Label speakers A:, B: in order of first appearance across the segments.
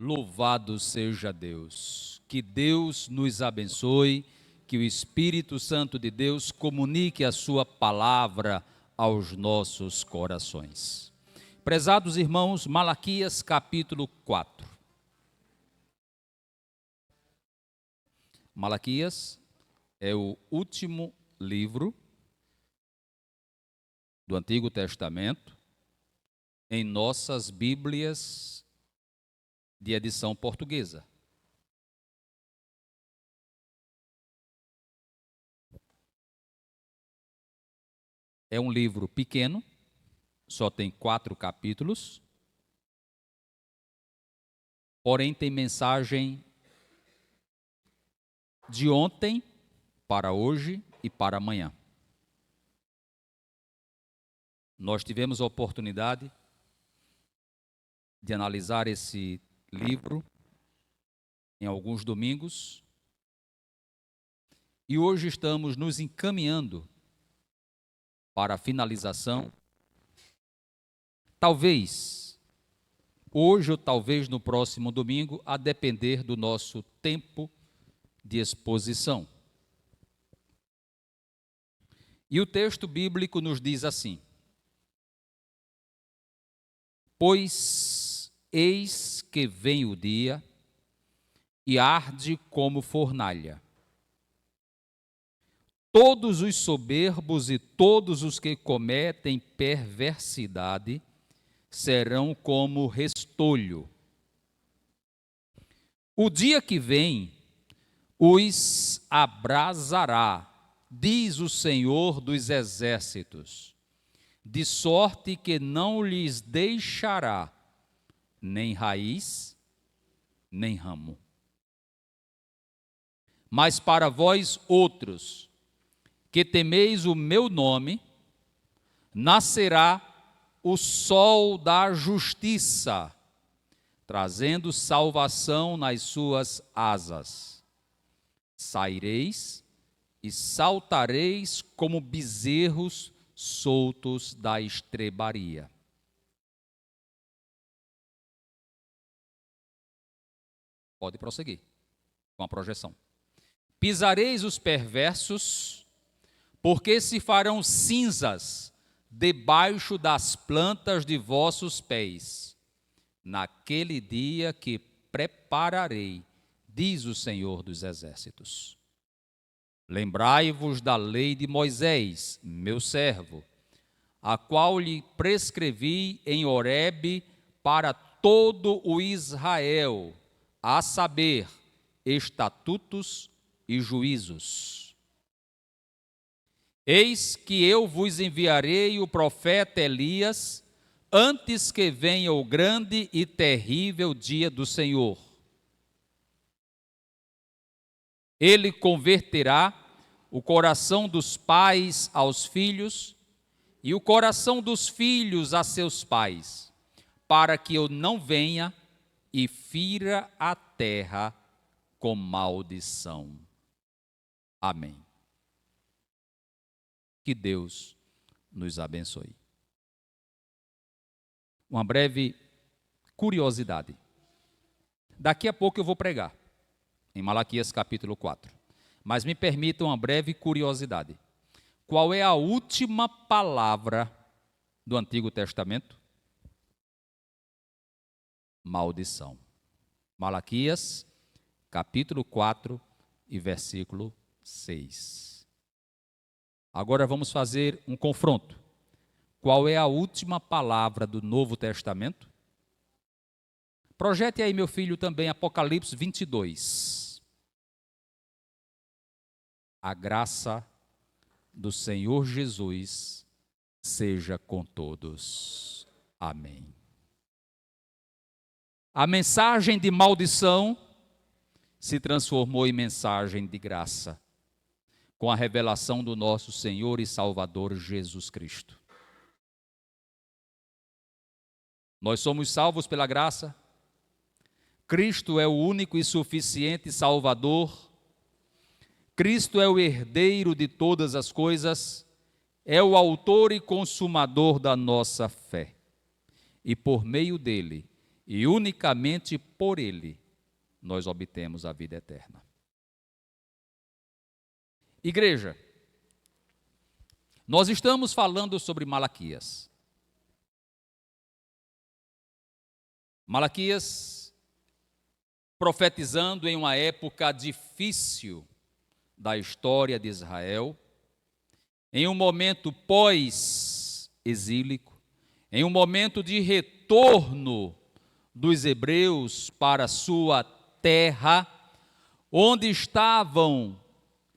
A: Louvado seja Deus. Que Deus nos abençoe, que o Espírito Santo de Deus comunique a sua palavra aos nossos corações. Prezados irmãos, Malaquias capítulo 4. Malaquias é o último livro do Antigo Testamento em nossas Bíblias de edição portuguesa. É um livro pequeno, só tem 4 capítulos, porém tem mensagem de ontem para hoje e para amanhã. Nós tivemos a oportunidade de analisar esse livro em alguns domingos e hoje estamos nos encaminhando para a finalização. Talvez hoje ou talvez no próximo domingo, a depender do nosso tempo de exposição. E o texto bíblico nos diz assim: pois eis que vem o dia e arde como fornalha. Todos os soberbos e todos os que cometem perversidade serão como restolho. O dia que vem os abrasará, diz o Senhor dos exércitos, de sorte que não lhes deixará nem raiz, nem ramo. Mas para vós outros, que temeis o meu nome, nascerá o sol da justiça, trazendo salvação nas suas asas. Saireis e saltareis como bezerros soltos da estrebaria. Pode prosseguir com a projeção. Pisareis os perversos, porque se farão cinzas debaixo das plantas de vossos pés, naquele dia que prepararei, diz o Senhor dos exércitos. Lembrai-vos da lei de Moisés, meu servo, a qual lhe prescrevi em Horebe para todo o Israel, a saber, estatutos e juízos. Eis que eu vos enviarei o profeta Elias, antes que venha o grande e terrível dia do Senhor. Ele converterá o coração dos pais aos filhos e o coração dos filhos a seus pais, para que eu não venha e fira a terra com maldição. Amém. Que Deus nos abençoe. Uma breve curiosidade. Daqui a pouco eu vou pregar em Malaquias capítulo 4. Mas me permitam uma breve curiosidade. Qual é a última palavra do Antigo Testamento? Maldição. Malaquias capítulo 4 e versículo 6. Agora vamos fazer um confronto. Qual é a última palavra do Novo Testamento? Projete aí, meu filho, também Apocalipse 22. A graça do Senhor Jesus seja com todos. Amém. A mensagem de maldição se transformou em mensagem de graça, com a revelação do nosso Senhor e Salvador Jesus Cristo. Nós somos salvos pela graça. Cristo é o único e suficiente Salvador. Cristo é o herdeiro de todas as coisas, é o autor e consumador da nossa fé. E por meio dele e unicamente por ele nós obtemos a vida eterna. Igreja, nós estamos falando sobre Malaquias. Malaquias profetizando em uma época difícil da história de Israel, em um momento pós-exílico, em um momento de retorno dos hebreus para sua terra, onde estavam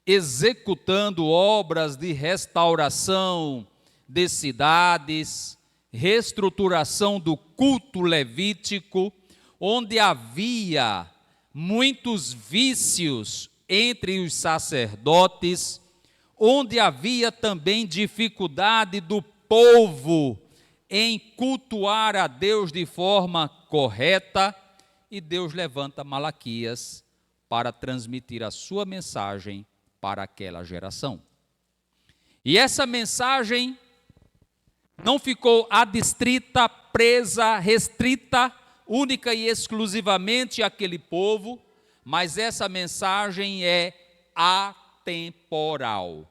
A: executando obras de restauração de cidades, reestruturação do culto levítico, onde havia muitos vícios entre os sacerdotes, onde havia também dificuldade do povo em cultuar a Deus de forma correta, e Deus levanta Malaquias para transmitir a sua mensagem para aquela geração. E essa mensagem não ficou adstrita, presa, restrita, única e exclusivamente àquele povo, mas essa mensagem é atemporal.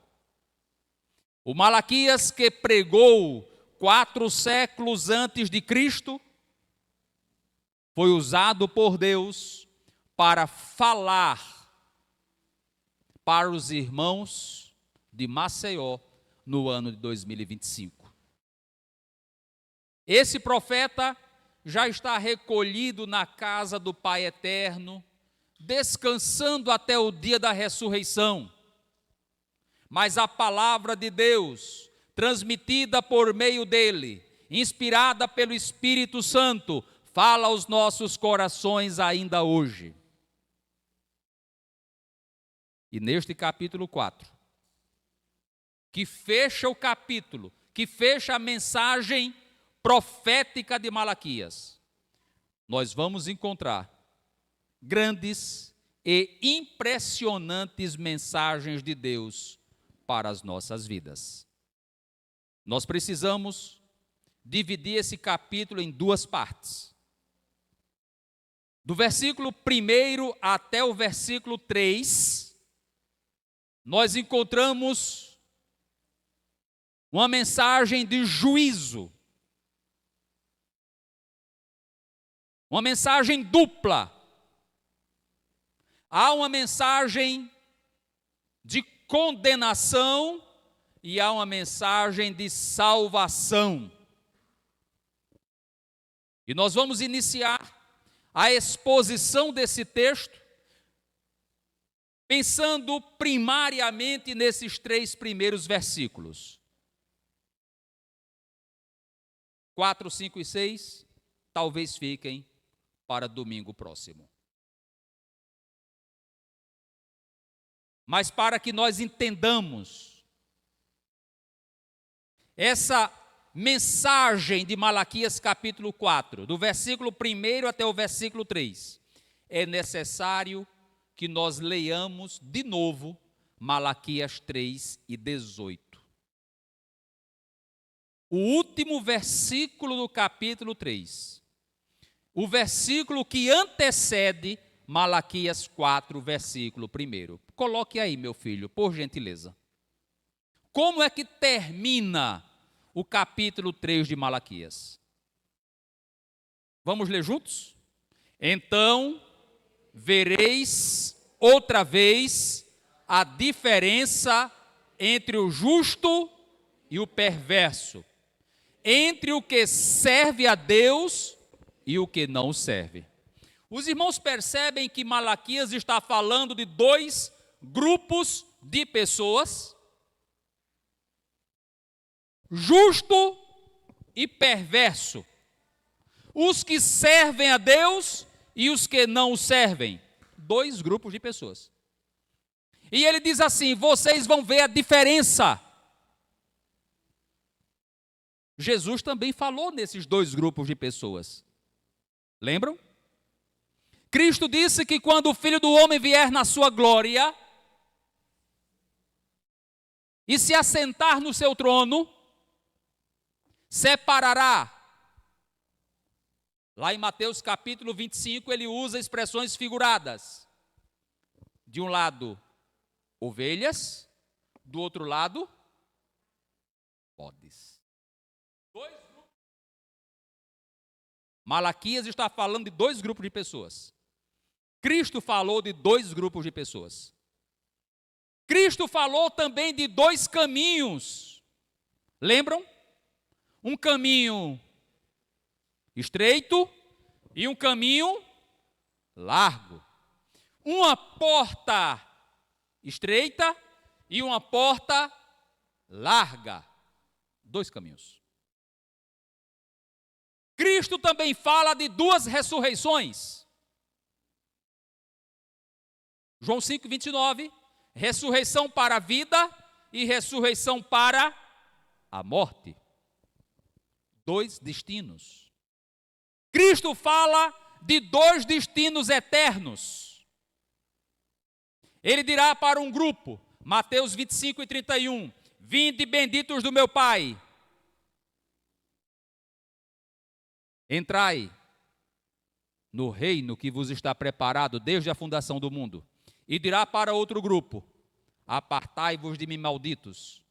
A: O Malaquias que pregou 4 séculos antes de Cristo, foi usado por Deus para falar para os irmãos de Maceió no ano de 2025. Esse profeta já está recolhido na casa do Pai Eterno, descansando até o dia da ressurreição. Mas a palavra de Deus, transmitida por meio dele, inspirada pelo Espírito Santo, fala aos nossos corações ainda hoje. E neste capítulo 4, que fecha o capítulo, que fecha a mensagem profética de Malaquias, nós vamos encontrar grandes e impressionantes mensagens de Deus para as nossas vidas. Nós precisamos dividir esse capítulo em 2 partes. Do versículo 1 até o versículo 3, nós encontramos uma mensagem de juízo, uma mensagem dupla. Há uma mensagem de condenação e há uma mensagem de salvação. E nós vamos iniciar a exposição desse texto pensando primariamente nesses 3 primeiros versículos. 4, 5 e 6, talvez fiquem para domingo próximo. Mas para que nós entendamos essa mensagem de Malaquias capítulo 4, do versículo 1 até o versículo 3, é necessário que nós leiamos de novo Malaquias 3 e 18. O último versículo do capítulo 3. O versículo que antecede Malaquias 4, versículo 1. Coloque aí, meu filho, por gentileza. Como é que termina o capítulo 3 de Malaquias? Vamos ler juntos? Então, vereis outra vez a diferença entre o justo e o perverso, entre o que serve a Deus e o que não serve. Os irmãos percebem que Malaquias está falando de 2 grupos de pessoas, justo e perverso. Os que servem a Deus e os que não o servem. 2 grupos de pessoas. E ele diz assim: vocês vão ver a diferença. Jesus também falou nesses 2 grupos de pessoas. Lembram? Cristo disse que quando o Filho do Homem vier na sua glória e se assentar no seu trono, separará Lá em Mateus capítulo 25, ele usa expressões figuradas. De um lado, ovelhas, do outro lado, bodes. Malaquias está falando de dois grupos de pessoas. Cristo falou de dois grupos de pessoas. Cristo falou também de dois caminhos. Lembram? Um caminho estreito e um caminho largo. Uma porta estreita e uma porta larga. Dois caminhos. Cristo também fala de duas ressurreições. João 5, 29, ressurreição para a vida e ressurreição para a morte. Dois destinos. Cristo fala de dois destinos eternos. Ele dirá para um grupo, Mateus 25 e 31, vinde benditos do meu Pai, entrai no reino que vos está preparado desde a fundação do mundo. E dirá para outro grupo, apartai-vos de mim, malditos,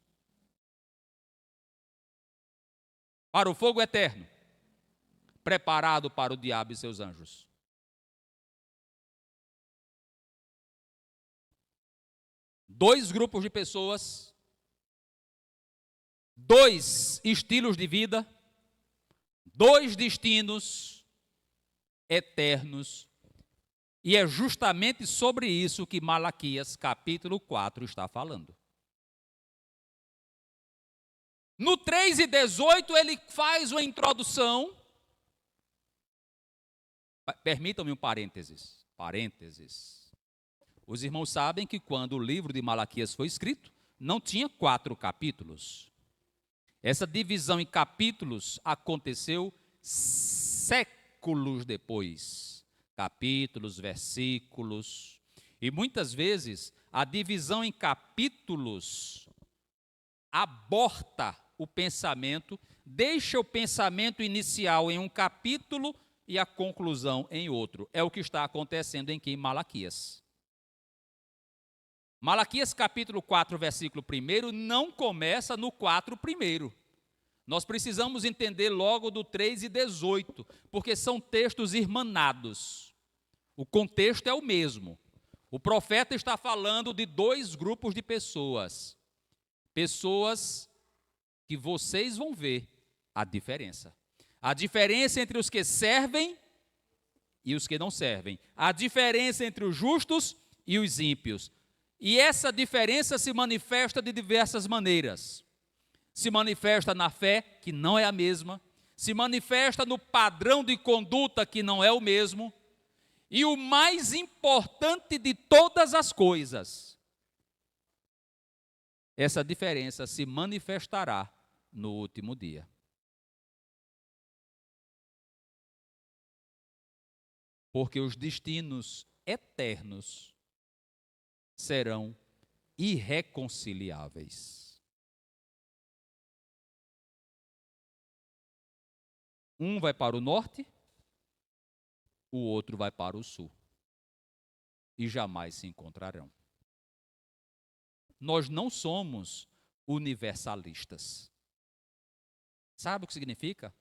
A: para o fogo eterno, preparado para o diabo e seus anjos. Dois grupos de pessoas, dois estilos de vida, dois destinos eternos, e é justamente sobre isso que Malaquias capítulo 4 está falando. No 3 e 18 ele faz uma introdução. Permitam-me um parênteses. Os irmãos sabem que quando o livro de Malaquias foi escrito, não tinha 4 capítulos. Essa divisão em capítulos aconteceu séculos depois. Capítulos, versículos. E muitas vezes a divisão em capítulos aborta o pensamento, deixa o pensamento inicial em um capítulo e a conclusão em outro. É o que está acontecendo em Malaquias. Malaquias capítulo 4, versículo 1, não começa no 4 primeiro. Nós precisamos entender logo do 3 e 18, porque são textos irmanados. O contexto é o mesmo. O profeta está falando de dois grupos de pessoas. Pessoas que vocês vão ver a diferença. A diferença entre os que servem e os que não servem. A diferença entre os justos e os ímpios. E essa diferença se manifesta de diversas maneiras. Se manifesta na fé, que não é a mesma. Se manifesta no padrão de conduta, que não é o mesmo. E o mais importante de todas as coisas, essa diferença se manifestará no último dia. Porque os destinos eternos serão irreconciliáveis. Um vai para o norte, o outro vai para o sul. E jamais se encontrarão. Nós não somos universalistas. Sabe o que significa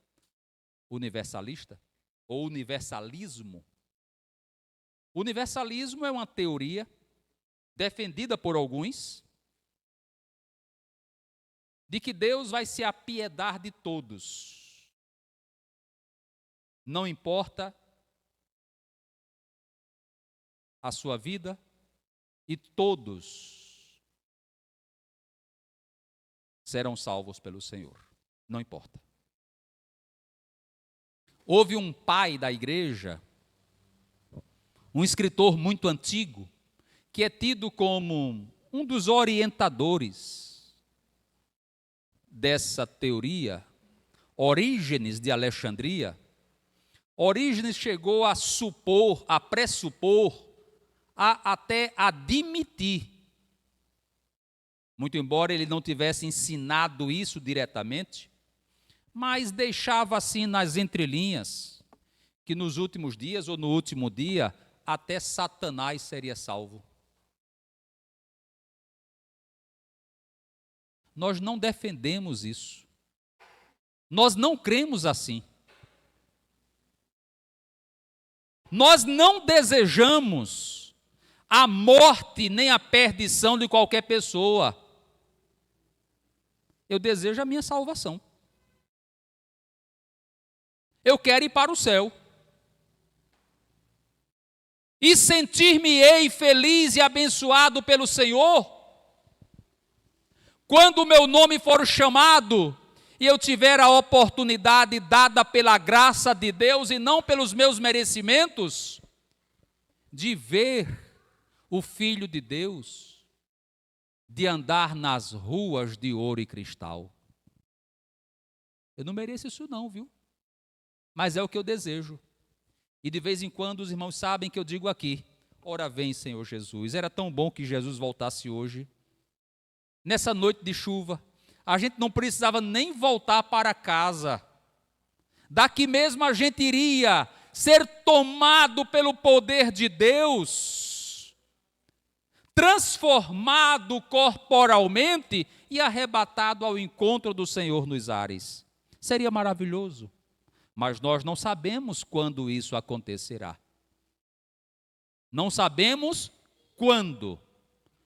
A: universalista? Ou universalismo? Universalismo é uma teoria defendida por alguns de que Deus vai se apiedar de todos. Não importa a sua vida, e todos serão salvos pelo Senhor. Não importa. Houve um pai da igreja, um escritor muito antigo, que é tido como um dos orientadores dessa teoria, Orígenes de Alexandria. Orígenes chegou a supor, a pressupor, a até admitir, muito embora ele não tivesse ensinado isso diretamente, mas deixava assim nas entrelinhas, que nos últimos dias ou no último dia, até Satanás seria salvo. Nós não defendemos isso. Nós não cremos assim. Nós não desejamos a morte nem a perdição de qualquer pessoa. Eu desejo a minha salvação. Eu quero ir para o céu. E sentir-me-ei feliz e abençoado pelo Senhor, quando o meu nome for chamado e eu tiver a oportunidade dada pela graça de Deus e não pelos meus merecimentos, de ver o Filho de Deus, de andar nas ruas de ouro e cristal. Eu não mereço isso não, viu? Mas é o que eu desejo. E de vez em quando os irmãos sabem que eu digo aqui, ora vem, Senhor Jesus. Era tão bom que Jesus voltasse hoje. Nessa noite de chuva, a gente não precisava nem voltar para casa. Daqui mesmo a gente iria ser tomado pelo poder de Deus, transformado corporalmente e arrebatado ao encontro do Senhor nos ares. Seria maravilhoso. Mas nós não sabemos quando isso acontecerá. Não sabemos quando,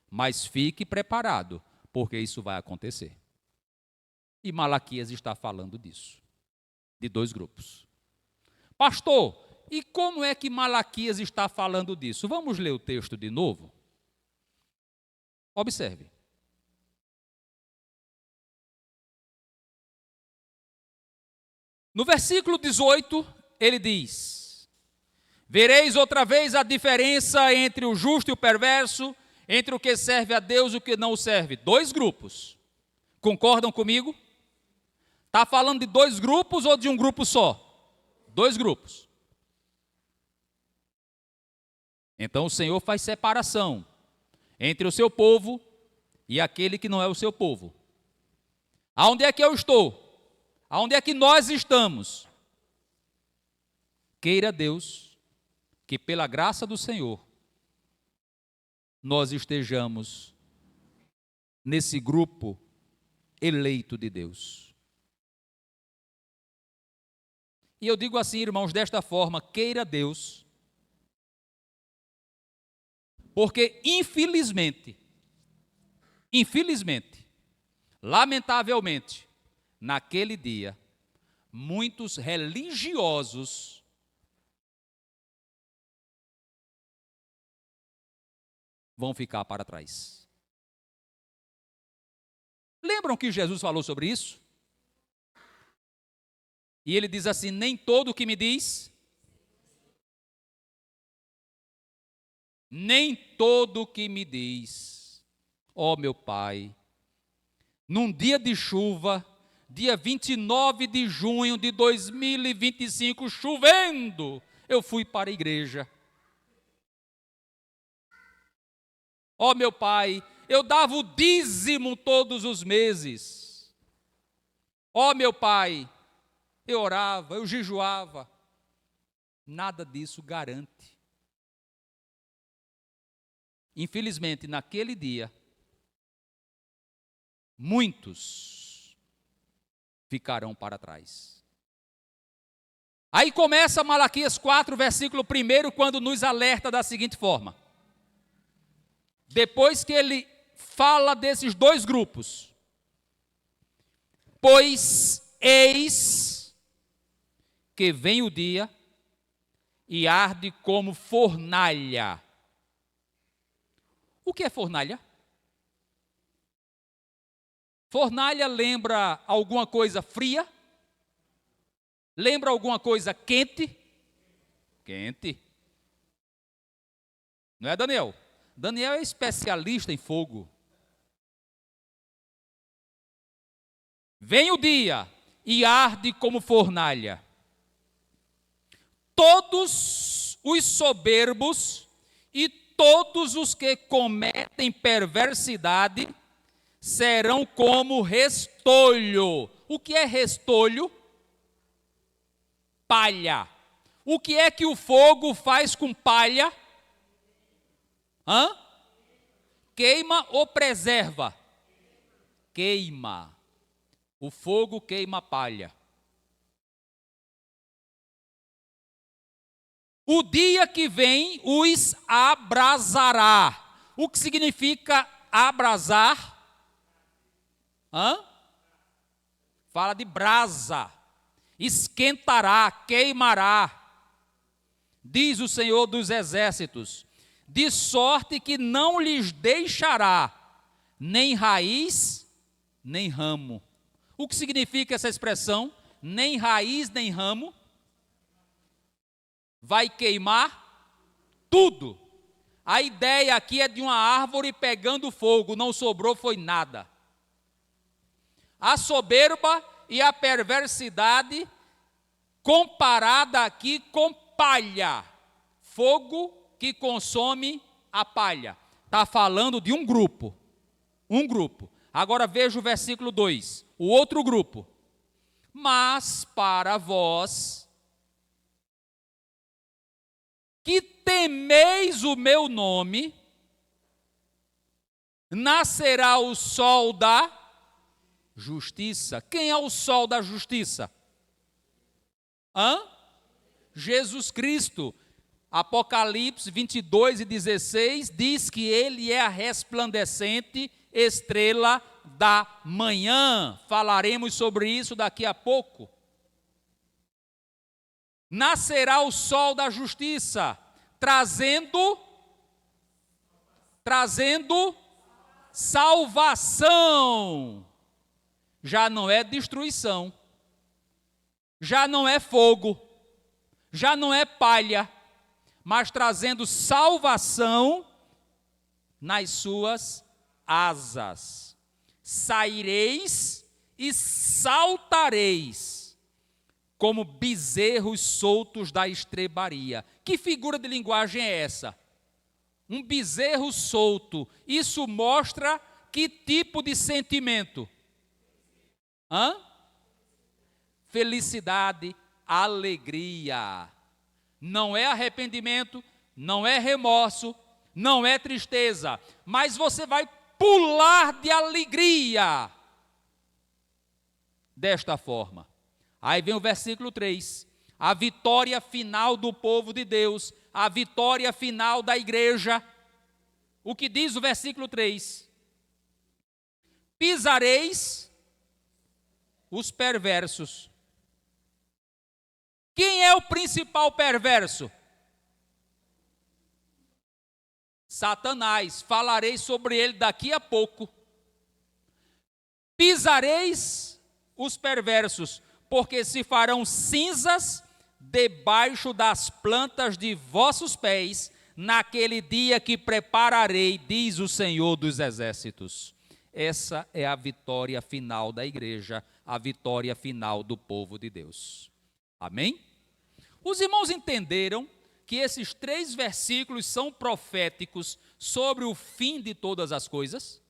A: mas fique preparado, porque isso vai acontecer. E Malaquias está falando disso, de dois grupos. Pastor, e como é que Malaquias está falando disso? Vamos ler o texto de novo? Observe. No versículo 18, ele diz: vereis outra vez a diferença entre o justo e o perverso, entre o que serve a Deus e o que não o serve. Dois grupos. Concordam comigo? Está falando de dois grupos ou de um grupo só? Dois grupos. Então o Senhor faz separação entre o seu povo e aquele que não é o seu povo. Aonde é que eu estou? Aonde é que nós estamos? Queira Deus que pela graça do Senhor nós estejamos nesse grupo eleito de Deus. E eu digo assim, irmãos, desta forma, queira Deus, porque infelizmente, lamentavelmente, naquele dia, muitos religiosos vão ficar para trás. Lembram que Jesus falou sobre isso? E ele diz assim: nem todo o que me diz, nem todo o que me diz, ó meu Pai, num dia de chuva, dia 29 de junho de 2025, chovendo, eu fui para a igreja. Ó meu Pai, eu dava o dízimo todos os meses. Ó meu Pai, eu orava, eu jejuava. Nada disso garante. Infelizmente, naquele dia, muitos ficarão para trás. Aí começa Malaquias 4, versículo 1, quando nos alerta da seguinte forma. Depois que ele fala desses dois grupos. Pois eis que vem o dia e arde como fornalha. O que é fornalha? Fornalha lembra alguma coisa fria? Lembra alguma coisa quente? Quente. Não é, Daniel? Daniel é especialista em fogo. Vem o dia e arde como fornalha. Todos os soberbos e todos os que cometem perversidade serão como restolho. O que é restolho? Palha. O que é que o fogo faz com palha? Hã? Queima ou preserva? Queima. O fogo queima a palha. O dia que vem os abrasará. O que significa abrasar? Hã? Fala de brasa. Esquentará, queimará. Diz o Senhor dos Exércitos, de sorte que não lhes deixará nem raiz, nem ramo. O que significa essa expressão? Nem raiz, nem ramo? Vai queimar tudo. A ideia aqui é de uma árvore pegando fogo, não sobrou foi nada. A soberba e a perversidade comparada aqui com palha, fogo que consome a palha. Está falando de um grupo. Agora veja o versículo 2, o outro grupo. Mas para vós, que temeis o meu nome, nascerá o sol da justiça. Quem é o sol da justiça? Jesus Cristo. Apocalipse 22:16 diz que ele é a resplandecente estrela da manhã. Falaremos sobre isso daqui a pouco. Nascerá o sol da justiça, trazendo salvação. Já não é destruição, já não é fogo, já não é palha, mas trazendo salvação nas suas asas. Saireis e saltareis como bezerros soltos da estrebaria. Que figura de linguagem é essa? Um bezerro solto. Isso mostra que tipo de sentimento? Felicidade, alegria. Não é arrependimento, não é remorso, não é tristeza, mas você vai pular de alegria desta forma. Aí vem o versículo 3, a vitória final do povo de Deus, a vitória final da igreja. O que diz o versículo 3? Pisareis os perversos. Quem é o principal perverso? Satanás. Falarei sobre ele daqui a pouco. Pisareis os perversos, porque se farão cinzas debaixo das plantas de vossos pés, naquele dia que prepararei, diz o Senhor dos Exércitos. Essa é a vitória final da igreja, a vitória final do povo de Deus. Amém? Os irmãos entenderam que esses 3 versículos são proféticos sobre o fim de todas as coisas?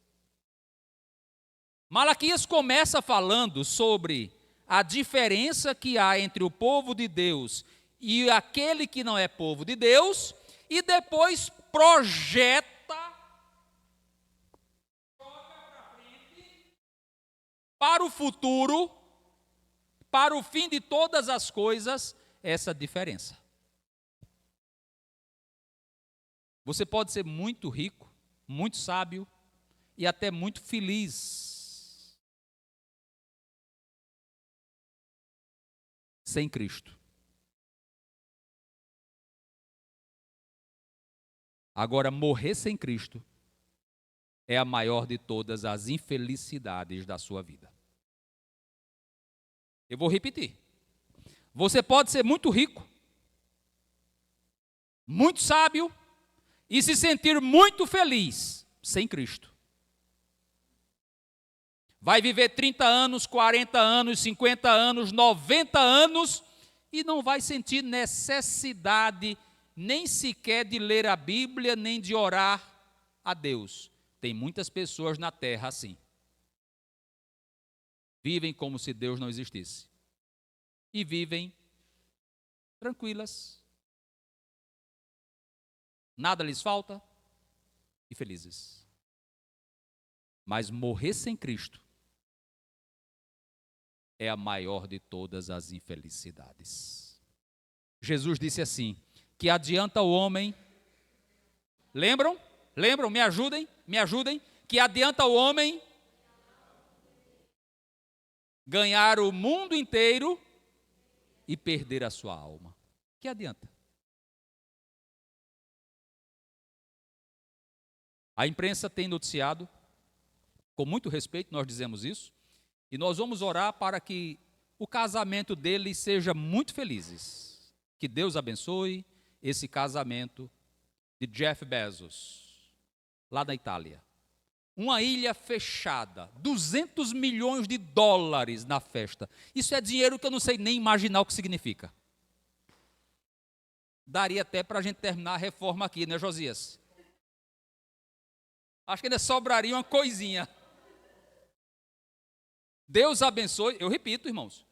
A: Malaquias começa falando sobre a diferença que há entre o povo de Deus e aquele que não é povo de Deus, e depois projeta, para o futuro, para o fim de todas as coisas, essa diferença. Você pode ser muito rico, muito sábio e até muito feliz sem Cristo. Agora, morrer sem Cristo é a maior de todas as infelicidades da sua vida. Eu vou repetir. Você pode ser muito rico, muito sábio e se sentir muito feliz sem Cristo. Vai viver 30 anos, 40 anos, 50 anos, 90 anos e não vai sentir necessidade nem sequer de ler a Bíblia, nem de orar a Deus. Tem muitas pessoas na terra assim. Vivem como se Deus não existisse. E vivem tranquilas, nada lhes falta e felizes. Mas morrer sem Cristo é a maior de todas as infelicidades. Jesus disse assim: que adianta o homem, lembram? Me ajudem, que adianta o homem ganhar o mundo inteiro e perder a sua alma. Que adianta? A imprensa tem noticiado, com muito respeito nós dizemos isso, e nós vamos orar para que o casamento deles seja muito felizes. Que Deus abençoe esse casamento de Jeff Bezos, lá na Itália. Uma ilha fechada, 200 milhões de dólares na festa. Isso é dinheiro que eu não sei nem imaginar o que significa. Daria até para a gente terminar a reforma aqui, né, Josias? Acho que ainda sobraria uma coisinha. Deus abençoe, eu repito, irmãos,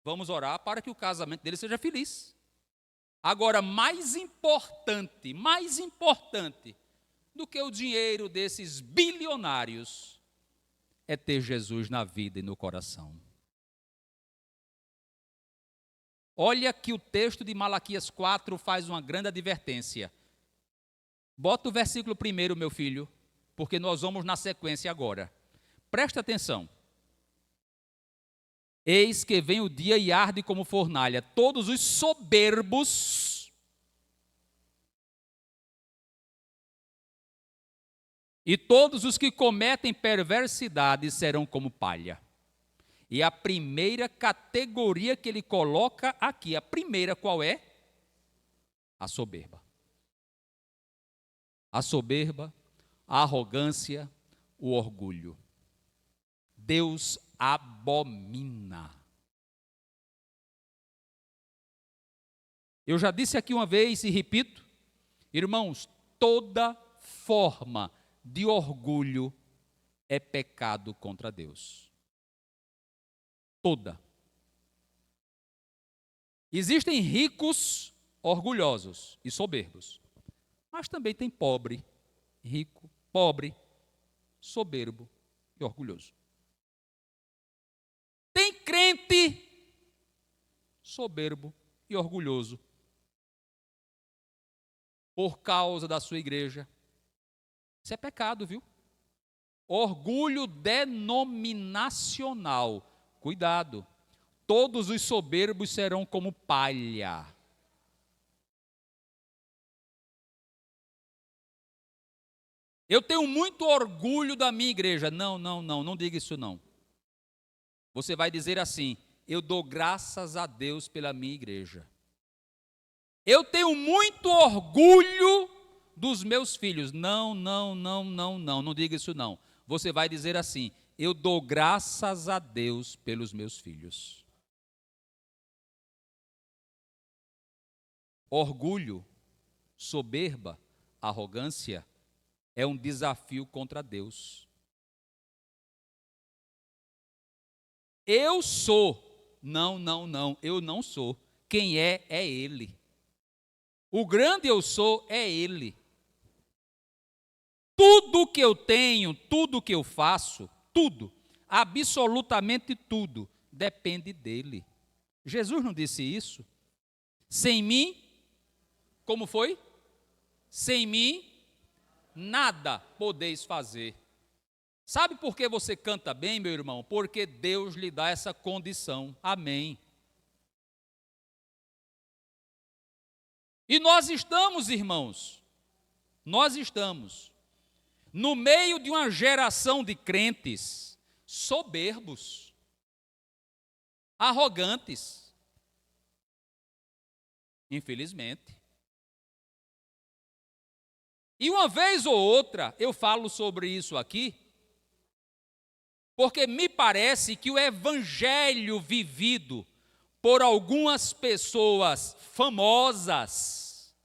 A: vamos orar para que o casamento dele seja feliz. Agora, mais importante do que o dinheiro desses bilionários é ter Jesus na vida e no coração. Olha que o texto de Malaquias 4 faz uma grande advertência. Bota o versículo primeiro, meu filho, porque nós vamos na sequência agora. Presta atenção. Eis que vem o dia e arde como fornalha, todos os soberbos e todos os que cometem perversidade serão como palha. E a primeira categoria que ele coloca aqui, a primeira qual é? A soberba. A soberba, a arrogância, o orgulho. Deus abomina. Eu já disse aqui uma vez e repito, irmãos, toda forma de orgulho é pecado contra Deus. Toda. Existem ricos orgulhosos e soberbos, mas também tem pobre, rico, pobre, soberbo e orgulhoso. Tem crente soberbo e orgulhoso por causa da sua igreja. Isso é pecado, viu? Orgulho denominacional. Cuidado. Todos os soberbos serão como palha. Eu tenho muito orgulho da minha igreja. Não diga isso não. Você vai dizer assim: eu dou graças a Deus pela minha igreja. Eu tenho muito orgulho dos meus filhos. Não diga isso não. Você vai dizer assim: eu dou graças a Deus pelos meus filhos. Orgulho, soberba, arrogância é um desafio contra Deus. Eu sou. Não, eu não sou. Quem é Ele. O grande eu sou é Ele. Tudo que eu tenho, tudo que eu faço, tudo, absolutamente tudo, depende dEle. Jesus não disse isso? Sem mim, como foi? Sem mim, nada podeis fazer. Sabe por que você canta bem, meu irmão? Porque Deus lhe dá essa condição. Amém. E nós estamos, irmãos, no meio de uma geração de crentes soberbos, arrogantes, infelizmente. E uma vez ou outra eu falo sobre isso aqui, porque me parece que o evangelho vivido por algumas pessoas famosas,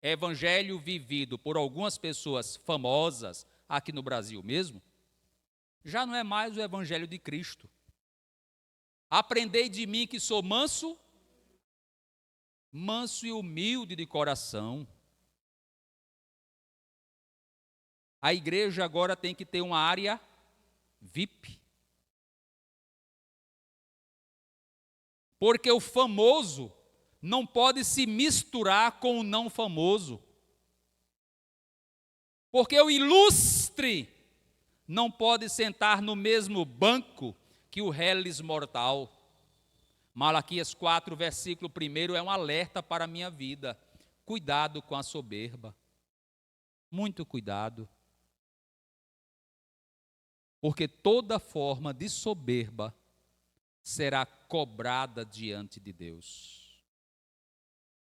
A: evangelho vivido por algumas pessoas famosas, aqui no Brasil mesmo, já não é mais o evangelho de Cristo. Aprendei de mim que sou manso manso e humilde de coração. A igreja agora tem que ter uma área VIP. Porque o famoso não pode se misturar com o não famoso. Porque o ilustre não pode sentar no mesmo banco que o reles mortal. Malaquias 4, versículo 1 é um alerta para a minha vida. Cuidado com a soberba. Muito cuidado. Porque toda forma de soberba será cobrada diante de Deus.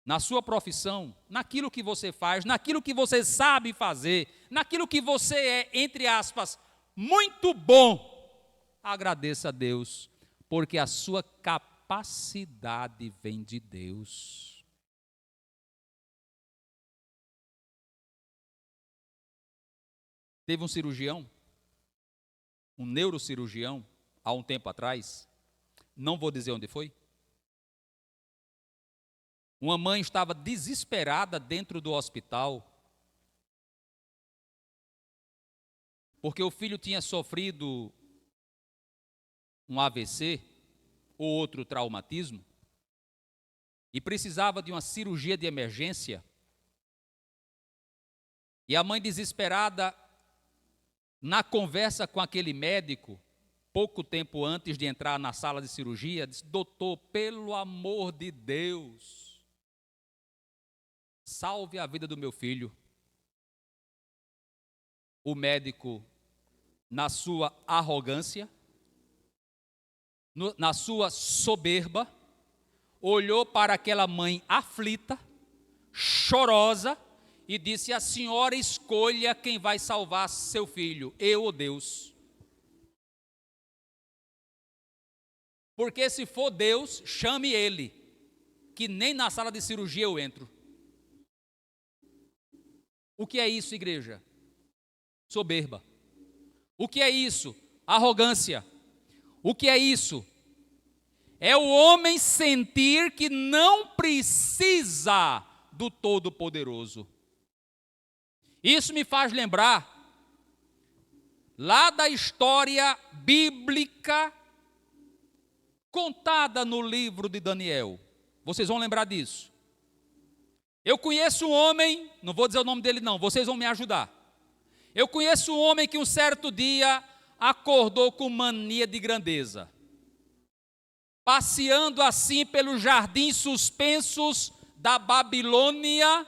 A: Na sua profissão, naquilo que você faz, naquilo que você sabe fazer, naquilo que você é, entre aspas, muito bom, agradeça a Deus, porque a sua capacidade vem de Deus. Teve um cirurgião, um neurocirurgião, há um tempo atrás, não vou dizer onde foi. Uma mãe estava desesperada dentro do hospital, porque o filho tinha sofrido um AVC ou outro traumatismo, e precisava de uma cirurgia de emergência. E a mãe desesperada, na conversa com aquele médico, pouco tempo antes de entrar na sala de cirurgia, disse: doutor, pelo amor de Deus, salve a vida do meu filho. O médico, na sua arrogância, na sua soberba, olhou para aquela mãe aflita, chorosa, e disse: a senhora escolha quem vai salvar seu filho, eu ou Deus. Porque se for Deus, chame ele, que nem na sala de cirurgia eu entro. O que é isso, igreja? Soberba. O que é isso? Arrogância. O que é isso? É o homem sentir que não precisa do Todo-Poderoso. Isso me faz lembrar lá da história bíblica contada no livro de Daniel. Vocês vão lembrar disso. Eu conheço um homem, não vou dizer o nome dele não, vocês vão me ajudar. Eu conheço um homem que um certo dia acordou com mania de grandeza. Passeando assim pelos jardins suspensos da Babilônia,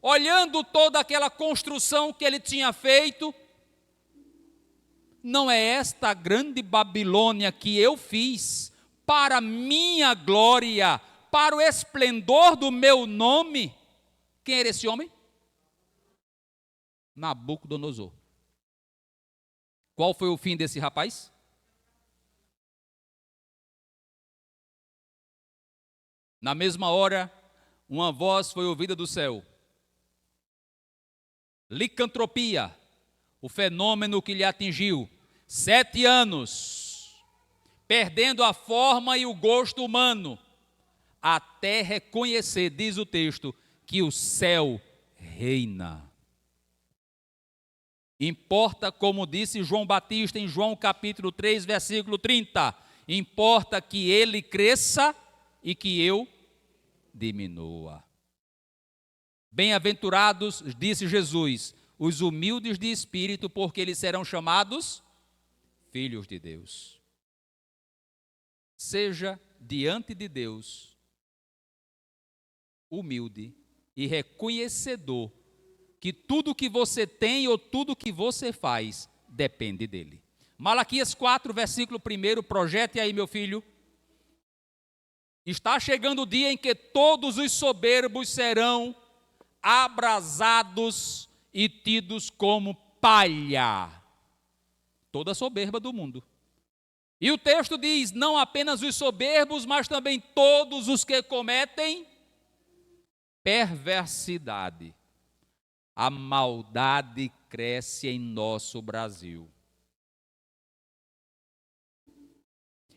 A: olhando toda aquela construção que ele tinha feito. Não é esta grande Babilônia que eu fiz para minha glória, para o esplendor do meu nome? Quem era esse homem? Nabucodonosor. Qual foi o fim desse rapaz? Na mesma hora, uma voz foi ouvida do céu. Licantropia, o fenômeno que lhe atingiu. 7 anos, perdendo a forma e o gosto humano, até reconhecer, diz o texto, que o céu reina. Importa, como disse João Batista em João capítulo 3, versículo 30, importa que ele cresça e que eu diminua. Bem-aventurados, disse Jesus, os humildes de espírito, porque eles serão chamados filhos de Deus. Seja diante de Deus humilde e reconhecedor que tudo que você tem ou tudo que você faz depende dele. Malaquias 4, versículo 1, projete aí, meu filho. Está chegando o dia em que todos os soberbos serão abrasados e tidos como palha. Toda a soberba do mundo. E o texto diz, não apenas os soberbos, mas também todos os que cometem perversidade. A maldade cresce em nosso Brasil.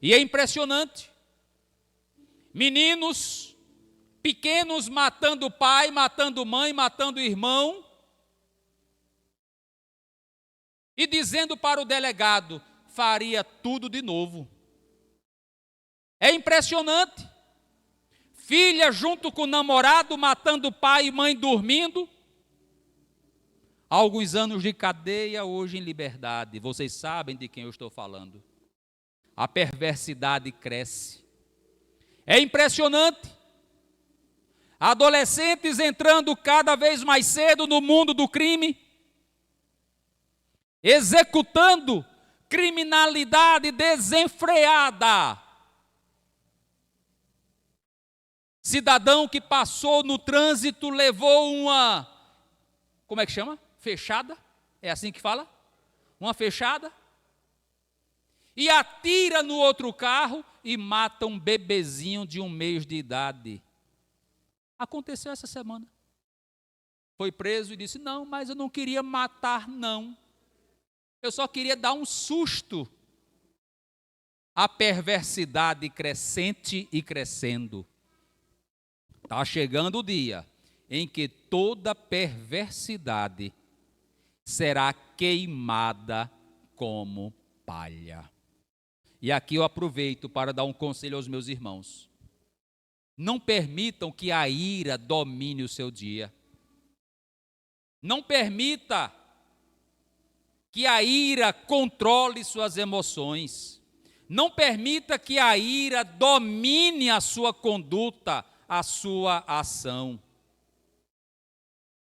A: E é impressionante. Meninos pequenos matando pai, matando mãe, matando irmão, e dizendo para o delegado, faria tudo de novo. É impressionante. Filha junto com o namorado, matando pai e mãe dormindo. Alguns anos de cadeia, hoje em liberdade. Vocês sabem de quem eu estou falando. A perversidade cresce. É impressionante. Adolescentes entrando cada vez mais cedo no mundo do crime, executando criminalidade desenfreada. Cidadão que passou no trânsito, levou uma, como é que chama? Fechada? É assim que fala? Uma fechada. E atira no outro carro e mata um bebezinho de 1 mês de idade. Aconteceu essa semana. Foi preso e disse, não, mas eu não queria matar, não. Eu só queria dar um susto. A perversidade crescente e crescendo. Está chegando o dia em que toda perversidade será queimada como palha. E aqui eu aproveito para dar um conselho aos meus irmãos. Não permitam que a ira domine o seu dia. Não permita que a ira controle suas emoções. Não permita que a ira domine a sua conduta, a sua ação.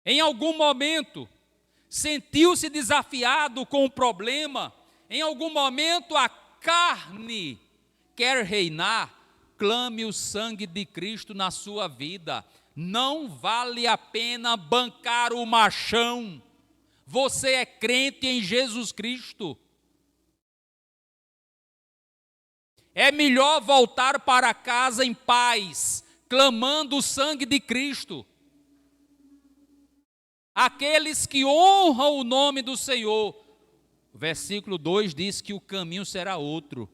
A: Em algum momento, sentiu-se desafiado com o problema, em algum momento a carne quer reinar, clame o sangue de Cristo na sua vida. Não vale a pena bancar o machão. Você é crente em Jesus Cristo. É melhor voltar para casa em paz, clamando o sangue de Cristo. Aqueles que honram o nome do Senhor. O versículo 2 diz que o caminho será outro.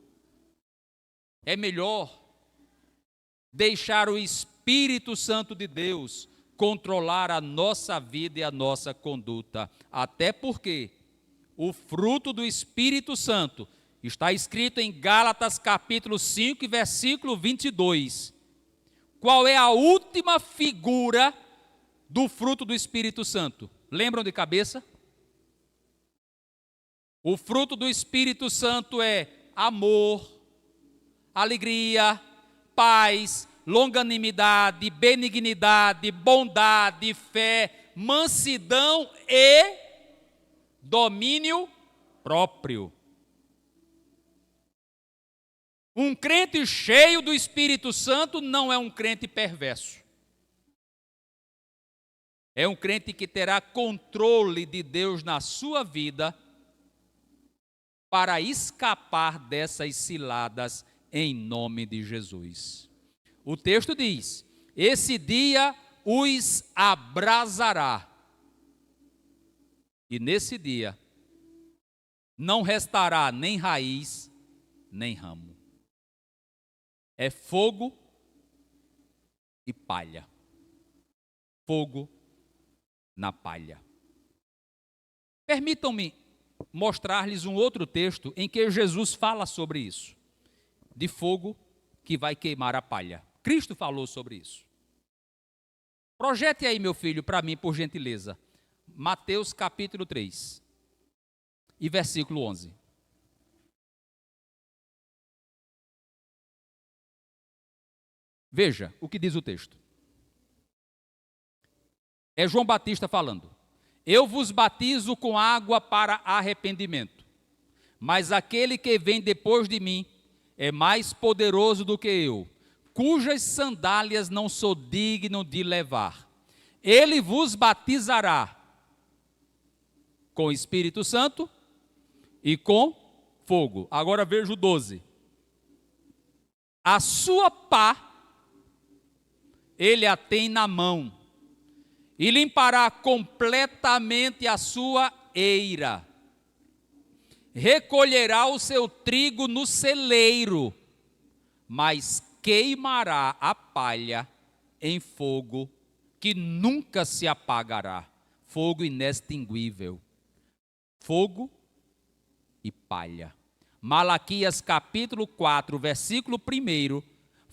A: É melhor deixar o Espírito Santo de Deus controlar a nossa vida e a nossa conduta. Até porque o fruto do Espírito Santo está escrito em Gálatas capítulo 5, versículo 22. Qual é a última figura do fruto do Espírito Santo? Lembram de cabeça? O fruto do Espírito Santo é amor, alegria, paz, longanimidade, benignidade, bondade, fé, mansidão e domínio próprio. Um crente cheio do Espírito Santo não é um crente perverso. É um crente que terá controle de Deus na sua vida para escapar dessas ciladas em nome de Jesus. O texto diz, esse dia os abrasará. E nesse dia não restará nem raiz, nem ramo. É fogo e palha. Fogo na palha. Permitam-me mostrar-lhes um outro texto em que Jesus fala sobre isso. De fogo que vai queimar a palha. Cristo falou sobre isso. Projete aí, meu filho, para mim, por gentileza. Mateus capítulo 3 e versículo 11. Veja o que diz o texto. É João Batista falando. Eu vos batizo com água para arrependimento, mas aquele que vem depois de mim é mais poderoso do que eu, cujas sandálias não sou digno de levar. Ele vos batizará com o Espírito Santo e com fogo. Agora veja o 12. A sua pá ele a tem na mão, e limpará completamente a sua eira. Recolherá o seu trigo no celeiro, mas queimará a palha em fogo que nunca se apagará, fogo inextinguível, fogo e palha. Malaquias capítulo 4, versículo 1,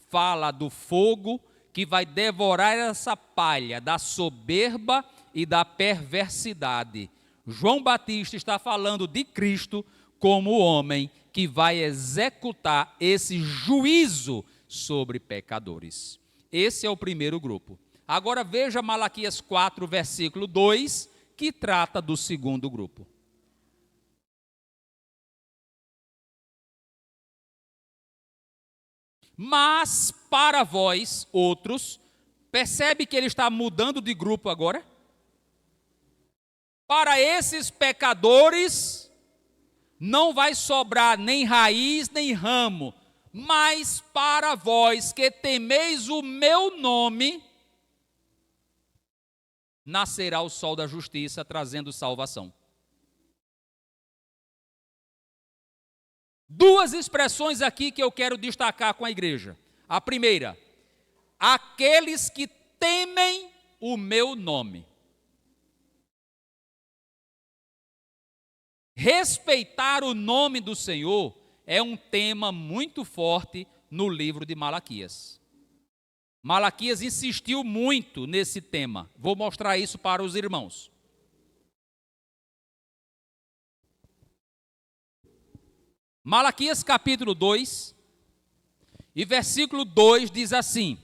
A: fala do fogo que vai devorar essa palha, da soberba e da perversidade. João Batista está falando de Cristo como o homem que vai executar esse juízo sobre pecadores. Esse é o primeiro grupo. Agora veja Malaquias 4, versículo 2, que trata do segundo grupo. Mas para vós, outros, percebe que ele está mudando de grupo agora? Para esses pecadores, não vai sobrar nem raiz, nem ramo, mas para vós que temeis o meu nome, nascerá o sol da justiça, trazendo salvação. Duas expressões aqui que eu quero destacar com a igreja. A primeira, aqueles que temem o meu nome. Respeitar o nome do Senhor é um tema muito forte no livro de Malaquias. Malaquias insistiu muito nesse tema. Vou mostrar isso para os irmãos. Malaquias capítulo 2, e versículo 2 diz assim: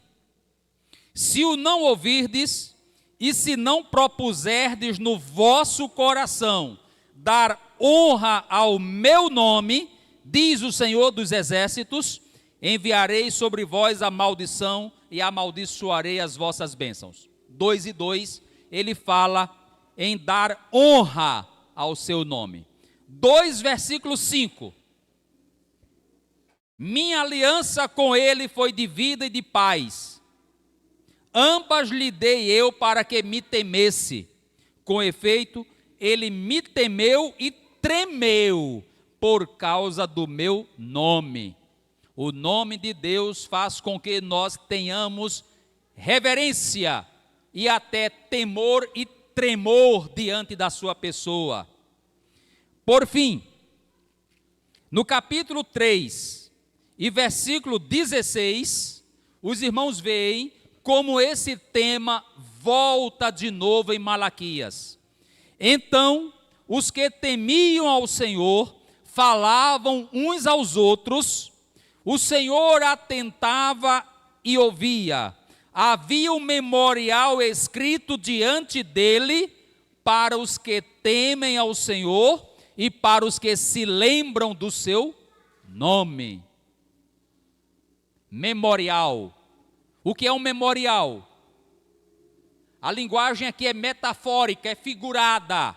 A: se o não ouvirdes, e se não propuserdes no vosso coração dar honra ao meu nome, diz o Senhor dos Exércitos, enviarei sobre vós a maldição e amaldiçoarei as vossas bênçãos. 2 e 2, ele fala em dar honra ao seu nome. 2, versículo 5. Minha aliança com ele foi de vida e de paz. Ambas lhe dei eu para que me temesse. Com efeito, ele me temeu e tremeu por causa do meu nome. O nome de Deus faz com que nós tenhamos reverência e até temor e tremor diante da sua pessoa. Por fim, no capítulo 3 e versículo 16, os irmãos veem como esse tema volta de novo em Malaquias. Então, os que temiam ao Senhor falavam uns aos outros, o Senhor atentava e ouvia. Havia um memorial escrito diante dele para os que temem ao Senhor e para os que se lembram do seu nome. Memorial. O que é um memorial? A linguagem aqui é metafórica, é figurada.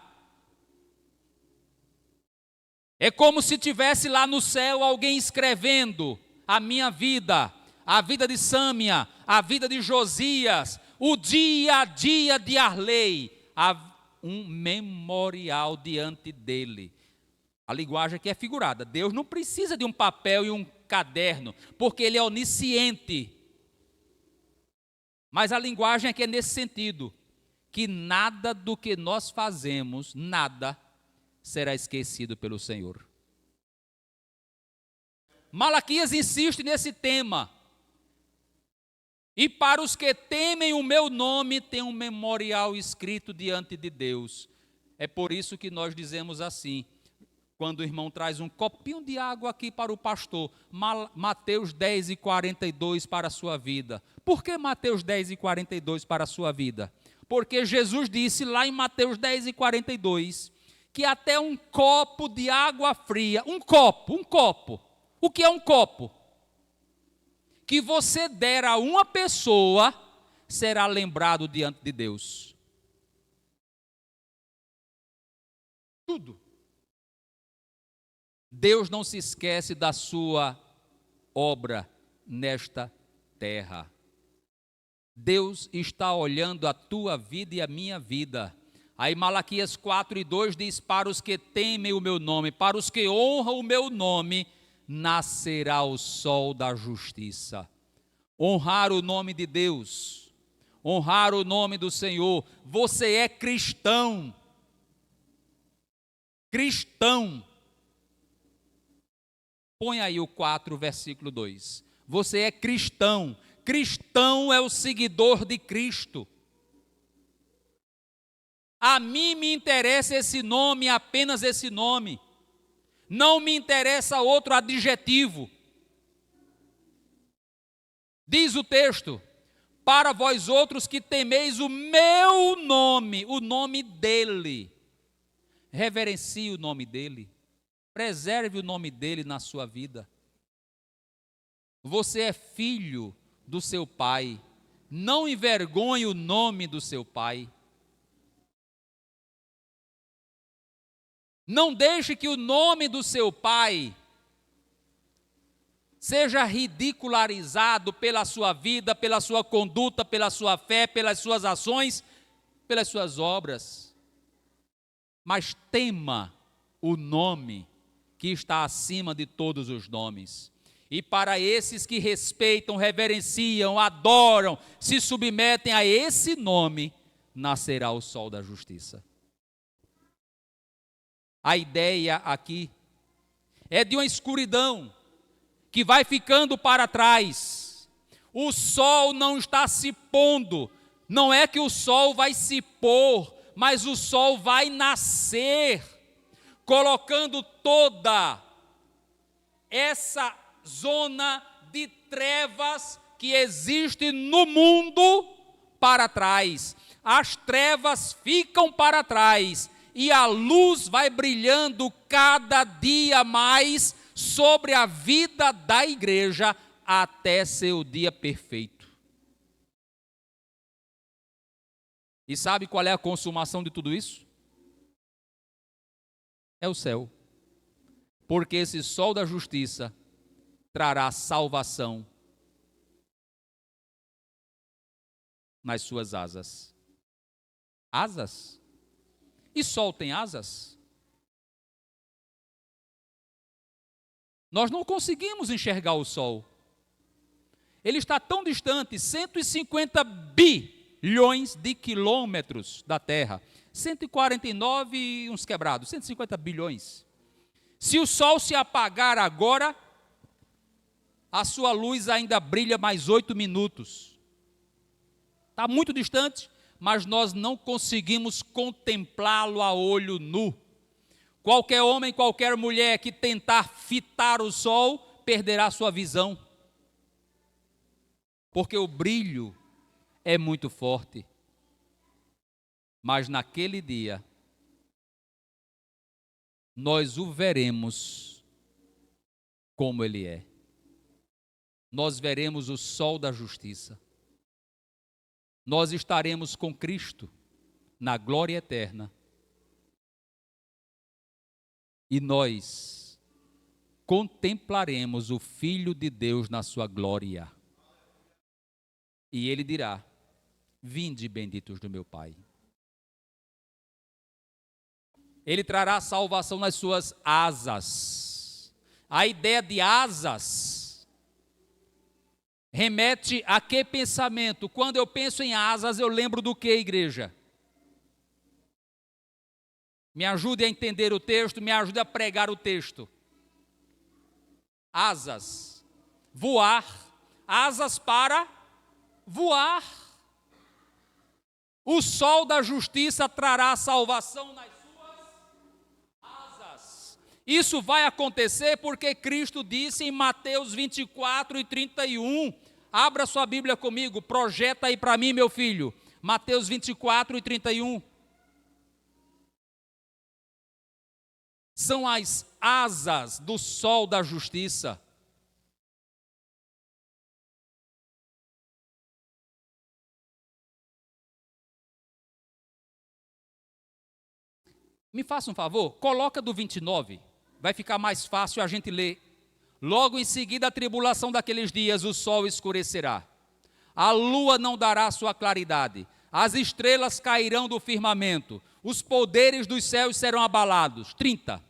A: É como se tivesse lá no céu alguém escrevendo a minha vida, a vida de Sâmia, a vida de Josias, o dia a dia de Arley, um memorial diante dele. A linguagem aqui é figurada. Deus não precisa de um papel e um caderno, porque ele é onisciente. Mas a linguagem aqui é nesse sentido, que nada do que nós fazemos, nada será esquecido pelo Senhor. Malaquias insiste nesse tema. E para os que temem o meu nome, tem um memorial escrito diante de Deus. É por isso que nós dizemos assim, quando o irmão traz um copinho de água aqui para o pastor, Mateus 10 e 42 para a sua vida. Por que Mateus 10 e 42 para a sua vida? Porque Jesus disse lá em Mateus 10 e 42, que até um copo de água fria, um copo. O que é um copo? Que você der a uma pessoa, será lembrado diante de Deus. Tudo. Deus não se esquece da sua obra nesta terra. Deus está olhando a tua vida e a minha vida. Aí Malaquias 4 e 2 diz, para os que temem o meu nome, para os que honram o meu nome, nascerá o sol da justiça. Honrar o nome de Deus honrar o nome do Senhor. Você é cristão. Cristão. Põe aí o 4, versículo 2. Você é cristão. Cristão é o seguidor de Cristo. A mim me interessa esse nome, apenas esse nome. Não me interessa outro adjetivo. Diz o texto: para vós outros que temeis o meu nome, o nome dele. Reverencie o nome dele. Preserve o nome dele na sua vida. Você é filho do seu pai. Não envergonhe o nome do seu pai. Não deixe que o nome do seu pai seja ridicularizado pela sua vida, pela sua conduta, pela sua fé, pelas suas ações, pelas suas obras. Mas tema o nome que está acima de todos os nomes. E para esses que respeitam, reverenciam, adoram, se submetem a esse nome, nascerá o sol da justiça. A ideia aqui é de uma escuridão que vai ficando para trás. O sol não está se pondo. Não é que o sol vai se pôr, mas o sol vai nascer, colocando toda essa zona de trevas que existe no mundo para trás. As trevas ficam para trás e a luz vai brilhando cada dia mais sobre a vida da igreja até seu dia perfeito. E sabe qual é a consumação de tudo isso? É o céu. Porque esse sol da justiça trará salvação nas suas asas. Asas? E sol tem asas? Nós não conseguimos enxergar o sol. Ele está tão distante, 150 bilhões de quilômetros da Terra. 149 e uns quebrados, 150 bilhões. Se o sol se apagar agora, a sua luz ainda brilha mais 8 minutos. Está muito distante, mas nós não conseguimos contemplá-lo a olho nu. Qualquer homem, qualquer mulher que tentar fitar o sol, perderá sua visão. Porque o brilho é muito forte. Mas naquele dia, nós o veremos como ele é. Nós veremos o sol da justiça. Nós estaremos com Cristo na glória eterna. E nós contemplaremos o Filho de Deus na sua glória. E ele dirá: vinde, benditos do meu Pai. Ele trará salvação nas suas asas. A ideia de asas remete a que pensamento? Quando eu penso em asas, eu lembro do que, igreja? Me ajude a entender o texto, me ajude a pregar o texto. Asas. Voar. Asas para voar. O sol da justiça trará salvação nas suas asas. Isso vai acontecer porque Cristo disse em Mateus 24 e 31. Abra sua Bíblia comigo, projeta aí para mim, meu filho. Mateus 24 e 31. São as asas do sol da justiça. Me faça um favor, coloca do 29, vai ficar mais fácil a gente ler. Logo em seguida a tribulação daqueles dias, o sol escurecerá, a lua não dará sua claridade, as estrelas cairão do firmamento, os poderes dos céus serão abalados. 30.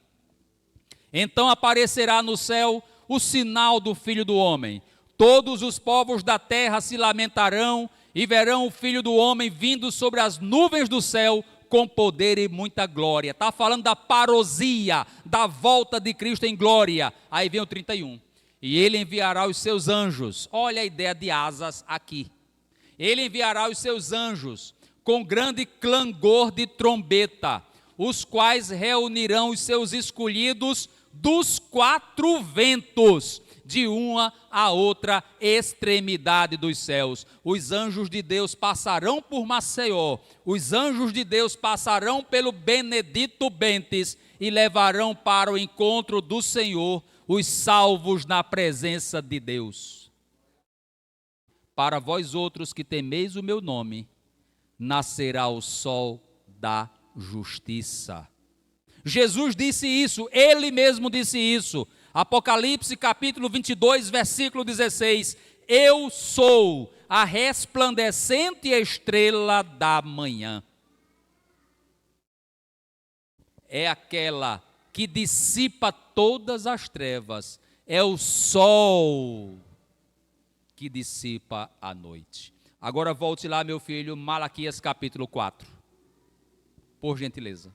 A: Então aparecerá no céu o sinal do Filho do Homem. Todos os povos da terra se lamentarão e verão o Filho do Homem vindo sobre as nuvens do céu com poder e muita glória. Está falando da parousia, da volta de Cristo em glória. Aí vem o 31. E ele enviará os seus anjos. Olha a ideia de asas aqui. Ele enviará os seus anjos com grande clangor de trombeta, os quais reunirão os seus escolhidos dos quatro ventos, de uma a outra extremidade dos céus. Os anjos de Deus passarão por Maceió, os anjos de Deus passarão pelo Benedito Bentes e levarão para o encontro do Senhor os salvos na presença de Deus. Para vós outros que temeis o meu nome, nascerá o sol da justiça. Jesus disse isso, ele mesmo disse isso. Apocalipse capítulo 22, versículo 16. Eu sou a resplandecente estrela da manhã. É aquela que dissipa todas as trevas. É o sol que dissipa a noite. Agora volte lá, meu filho, Malaquias capítulo 4. Por gentileza.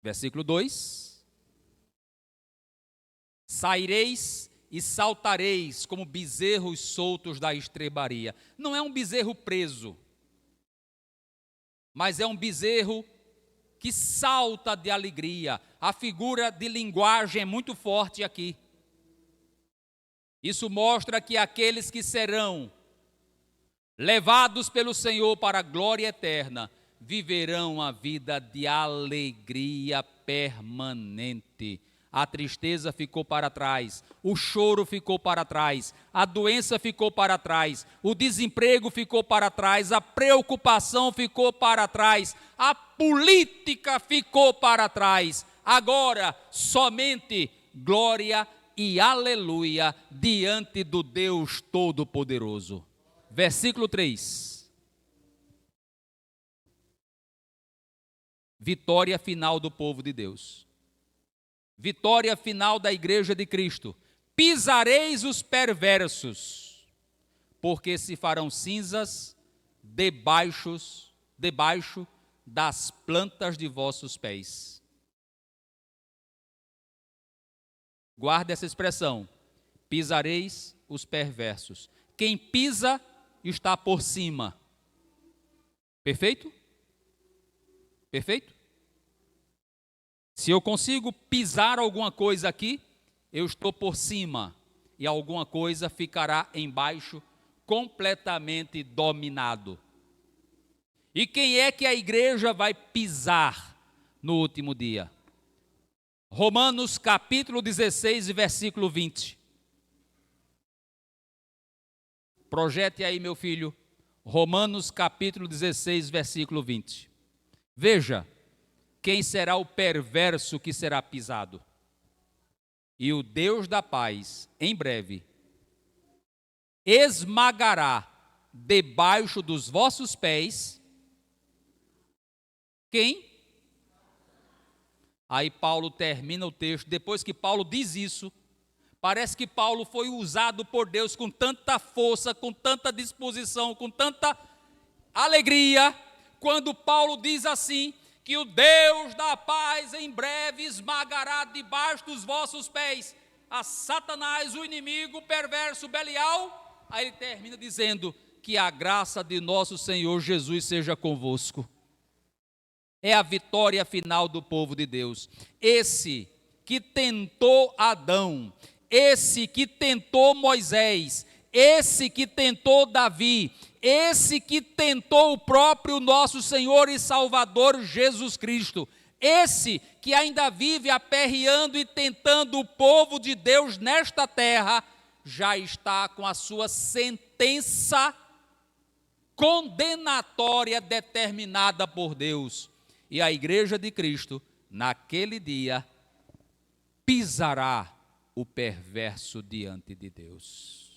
A: Versículo 2: saireis e saltareis como bezerros soltos da estrebaria. Não é um bezerro preso, mas é um bezerro que salta de alegria. A figura de linguagem é muito forte aqui. Isso mostra que aqueles que serão levados pelo Senhor para a glória eterna viverão a vida de alegria permanente. A tristeza ficou para trás, o choro ficou para trás, a doença ficou para trás, o desemprego ficou para trás, a preocupação ficou para trás, a política ficou para trás. Agora, somente glória e aleluia diante do Deus Todo-Poderoso. Versículo 3. Vitória final do povo de Deus. Vitória final da igreja de Cristo. Pisareis os perversos, porque se farão cinzas debaixo das plantas de vossos pés. Guarda essa expressão. Pisareis os perversos. Quem pisa está por cima. Perfeito? Perfeito? Se eu consigo pisar alguma coisa aqui, eu estou por cima e alguma coisa ficará embaixo, completamente dominado. E quem é que a igreja vai pisar no último dia? Romanos capítulo 16, versículo 20. Projete aí, meu filho, Romanos capítulo 16, versículo 20. Veja, quem será o perverso que será pisado? E o Deus da paz, em breve, esmagará debaixo dos vossos pés. Quem? Aí Paulo termina o texto. Depois que Paulo diz isso, parece que Paulo foi usado por Deus com tanta força, com tanta disposição, com tanta alegria, quando Paulo diz assim, que o Deus da paz em breve esmagará debaixo dos vossos pés a Satanás, o inimigo perverso Belial. Aí ele termina dizendo que a graça de nosso Senhor Jesus seja convosco. É a vitória final do povo de Deus. Esse que tentou Adão, esse que tentou Moisés, esse que tentou Davi, esse que tentou o próprio nosso Senhor e Salvador Jesus Cristo, esse que ainda vive aperreando e tentando o povo de Deus nesta terra, já está com a sua sentença condenatória determinada por Deus. E a igreja de Cristo, naquele dia, pisará o perverso diante de Deus.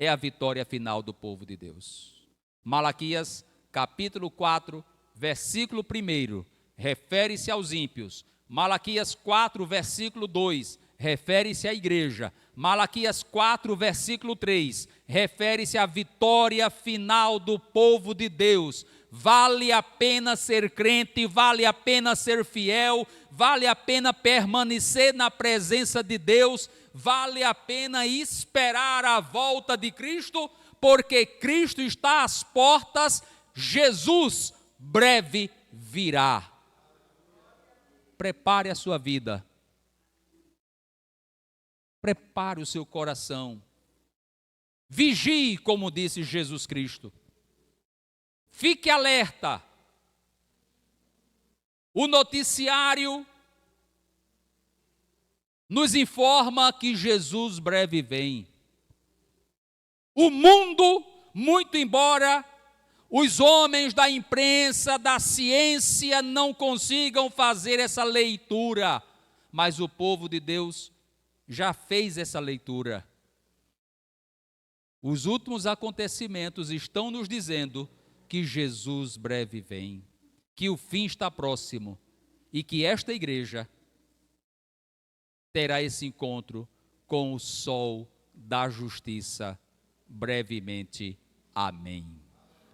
A: É a vitória final do povo de Deus. Malaquias capítulo 4, versículo 1, refere-se aos ímpios. Malaquias 4, versículo 2, refere-se à igreja. Malaquias 4, versículo 3, refere-se à vitória final do povo de Deus. Vale a pena ser crente, vale a pena ser fiel, vale a pena permanecer na presença de Deus, vale a pena esperar a volta de Cristo, porque Cristo está às portas, Jesus breve virá. Prepare a sua vida. Prepare o seu coração. Vigie, como disse Jesus Cristo. Fique alerta. O noticiário nos informa que Jesus breve vem. O mundo, muito embora os homens da imprensa, da ciência não consigam fazer essa leitura, mas o povo de Deus já fez essa leitura. Os últimos acontecimentos estão nos dizendo que Jesus breve vem, que o fim está próximo e que esta igreja terá esse encontro com o sol da justiça brevemente. Amém.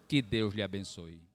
A: Que Deus lhe abençoe.